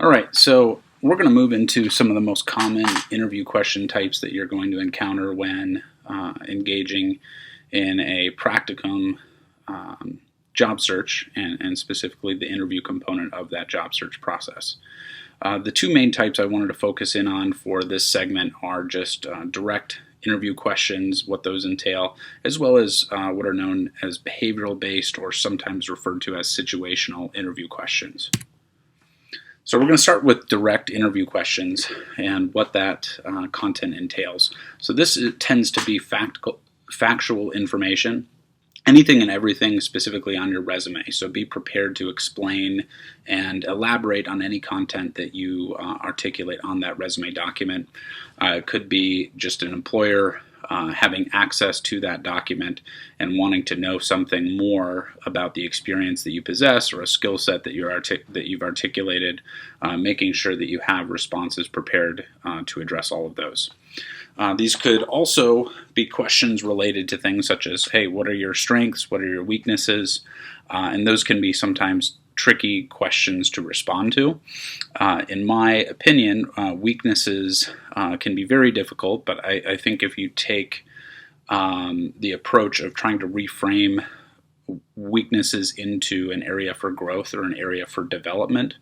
All right, so we're going to move into some of the most common interview question types that you're going to encounter when engaging in a practicum job search, and specifically the interview component of that job search process. The two main types I wanted to focus in on for this segment are just direct interview questions, what those entail, as well as what are known as behavioral-based or sometimes referred to as situational interview questions. So we're going to start with direct interview questions and what that content entails. So this tends to be factual information, anything and everything specifically on your resume. So be prepared to explain and elaborate on any content that you articulate on that resume document. It could be just an employer having access to that document and wanting to know something more about the experience that you possess or a skill set that you've articulated, making sure that you have responses prepared to address all of those. These could also be questions related to things such as, hey, what are your strengths? What are your weaknesses? And those can be sometimes tricky questions to respond to. In my opinion, weaknesses can be very difficult, but I think if you take the approach of trying to reframe weaknesses into an area for growth or an area for development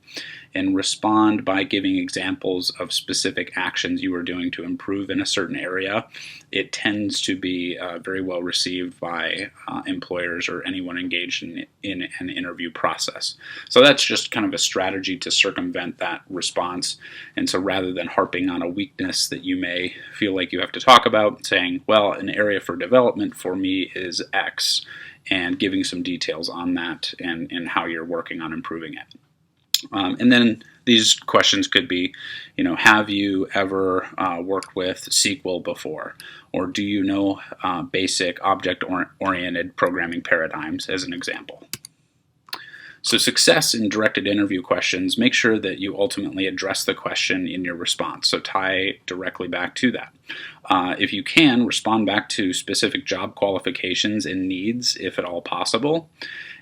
and respond by giving examples of specific actions you are doing to improve in a certain area, it tends to be very well received by employers or anyone engaged in an interview process. So that's just kind of a strategy to circumvent that response. And so rather than harping on a weakness that you may feel like you have to talk about, saying, well, an area for development for me is X, and giving some details on that and how you're working on improving it. And then these questions could be, have you ever worked with SQL before? Or do you know basic object-oriented programming paradigms, as an example? So success in directed interview questions, make sure that you ultimately address the question in your response. So tie directly back to that. If you can, respond back to specific job qualifications and needs, if at all possible.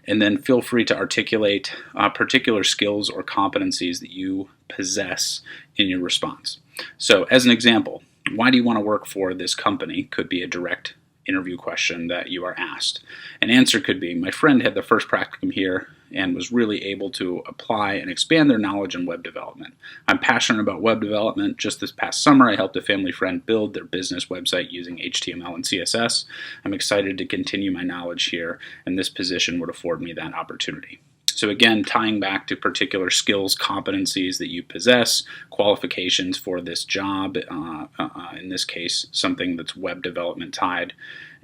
And then feel free to articulate particular skills or competencies that you possess in your response. So as an example, why do you want to work for this company? Could be a direct interview question that you are asked. An answer could be, my friend had the first practicum here and was really able to apply and expand their knowledge in web development. I'm passionate about web development. Just this past summer, I helped a family friend build their business website using HTML and CSS. I'm excited to continue my knowledge here, and this position would afford me that opportunity. So again, tying back to particular skills, competencies that you possess, qualifications for this job, in this case, something that's web development tied,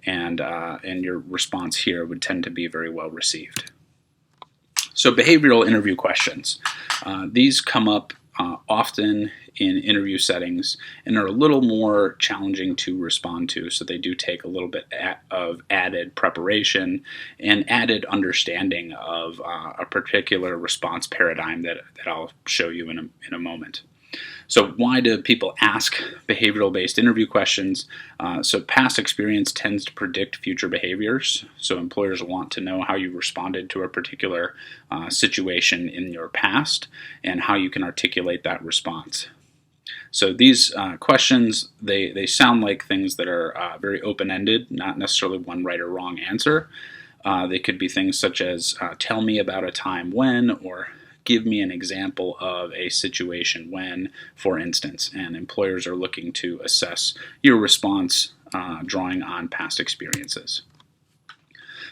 and your response here would tend to be very well received. So behavioral interview questions. These come up often in interview settings and are a little more challenging to respond to, so they do take a little bit of added preparation and added understanding of a particular response paradigm that I'll show you in a moment. So why do people ask behavioral-based interview questions? So past experience tends to predict future behaviors. So employers want to know how you responded to a particular situation in your past and how you can articulate that response. So these questions, they sound like things that are very open-ended, not necessarily one right or wrong answer. They could be things such as, tell me about a time when, or give me an example of a situation when, for instance, and employers are looking to assess your response drawing on past experiences.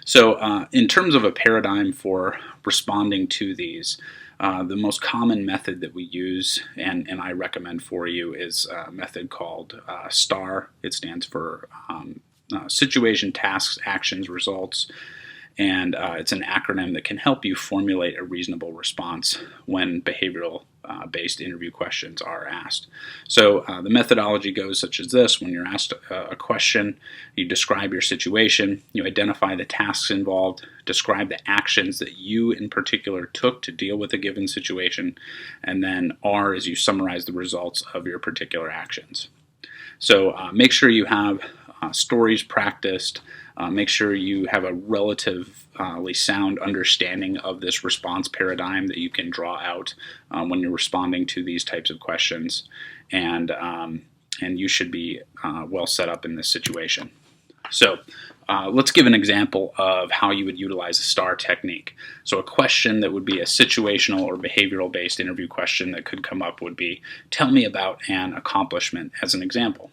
So in terms of a paradigm for responding to these, the most common method that we use and I recommend for you is a method called STAR. It stands for Situation, Tasks, Actions, Results. And it's an acronym that can help you formulate a reasonable response when behavioral-based interview questions are asked. So the methodology goes such as this. When you're asked a question, you describe your situation, you identify the tasks involved, describe the actions that you in particular took to deal with a given situation, and then R is you summarize the results of your particular actions. So make sure you have stories practiced. Make sure you have a relatively sound understanding of this response paradigm that you can draw out when you're responding to these types of questions, and you should be well set up in this situation. So let's give an example of how you would utilize a STAR technique. So a question that would be a situational or behavioral based interview question that could come up would be, tell me about an accomplishment as an example.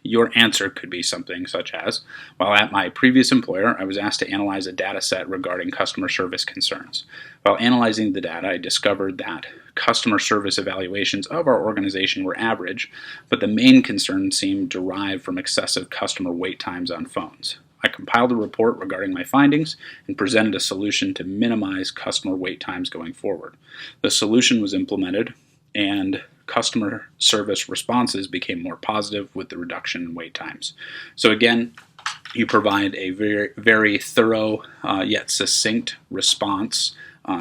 Your answer could be something such as, while at my previous employer, I was asked to analyze a data set regarding customer service concerns. While analyzing the data, I discovered that customer service evaluations of our organization were average, but the main concern seemed derived from excessive customer wait times on phones. I compiled a report regarding my findings and presented a solution to minimize customer wait times going forward. The solution was implemented, and customer service responses became more positive with the reduction in wait times. So again, you provide a very, very thorough yet succinct response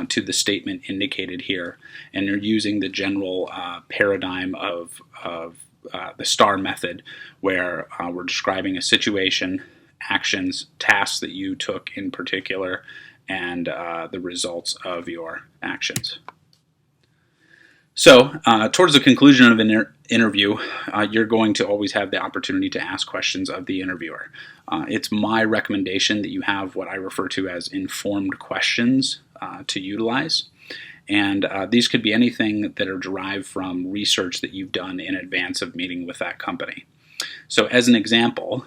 to the statement indicated here, and you're using the general paradigm of the STAR method, where we're describing a situation, actions, tasks that you took in particular, and the results of your actions. So, towards the conclusion of an interview, you're going to always have the opportunity to ask questions of the interviewer. It's my recommendation that you have what I refer to as informed questions to utilize. And these could be anything that are derived from research that you've done in advance of meeting with that company. So as an example,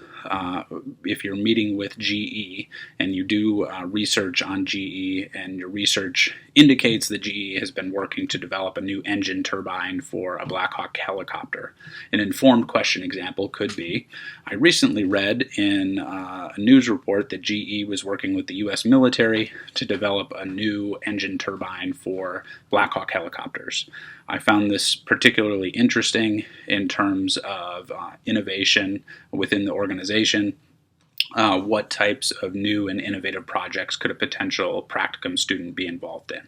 if you're meeting with GE and you do research on GE, and your research indicates that GE has been working to develop a new engine turbine for a Black Hawk helicopter, an informed question example could be, I recently read in a news report that GE was working with the US military to develop a new engine turbine for Black Hawk helicopters. I found this particularly interesting in terms of innovation within the organization. What types of new and innovative projects could a potential practicum student be involved in?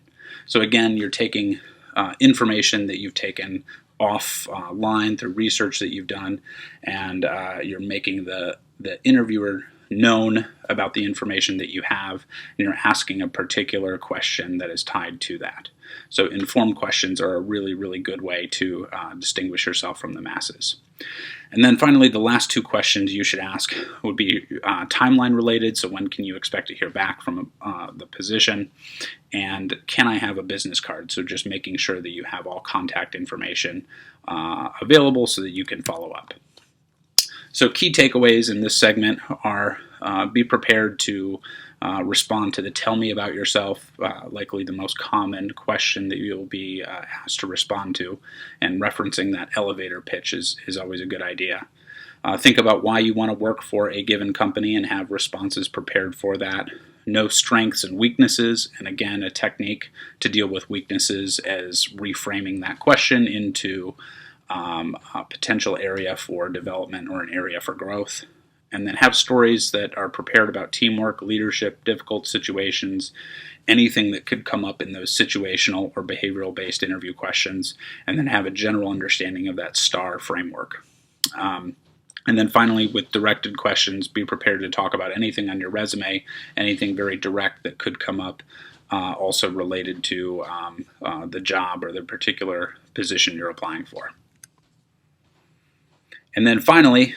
So again, you're taking information that you've taken offline through research that you've done, and you're making the interviewer known about the information that you have, and you're asking a particular question that is tied to that. So informed questions are a really, really good way to distinguish yourself from the masses. And then finally, the last two questions you should ask would be timeline related. So when can you expect to hear back from the position? And can I have a business card? So just making sure that you have all contact information available so that you can follow up. So key takeaways in this segment are be prepared to respond to the tell me about yourself, likely the most common question that you'll be asked to respond to, and referencing that elevator pitch is always a good idea. Think about why you want to work for a given company and have responses prepared for that. Know strengths and weaknesses, and again, a technique to deal with weaknesses as reframing that question into a potential area for development or an area for growth. And then have stories that are prepared about teamwork, leadership, difficult situations, anything that could come up in those situational or behavioral based interview questions, and then have a general understanding of that STAR framework. And then finally, with directed questions, be prepared to talk about anything on your resume, anything very direct that could come up, also related to the job or the particular position you're applying for. And then finally,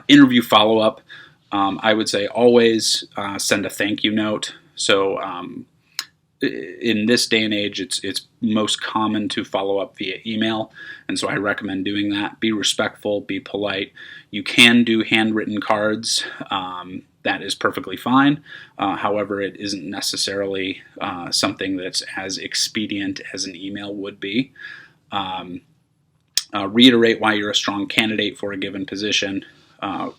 interview follow-up. I would say always send a thank you note. So in this day and age, it's most common to follow up via email, and so I recommend doing that. Be respectful, be polite. You can do handwritten cards. That is perfectly fine. However, it isn't necessarily something that's as expedient as an email would be. Reiterate why you're a strong candidate for a given position.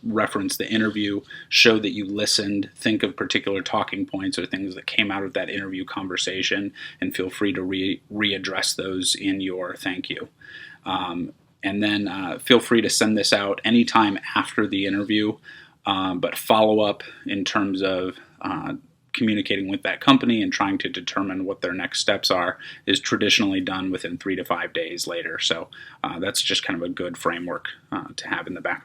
Reference the interview, show that you listened, think of particular talking points or things that came out of that interview conversation, and feel free to readdress those in your thank you. And then feel free to send this out anytime after the interview, but follow up in terms of communicating with that company and trying to determine what their next steps are is traditionally done within 3 to 5 days later. So that's just kind of a good framework to have in the back.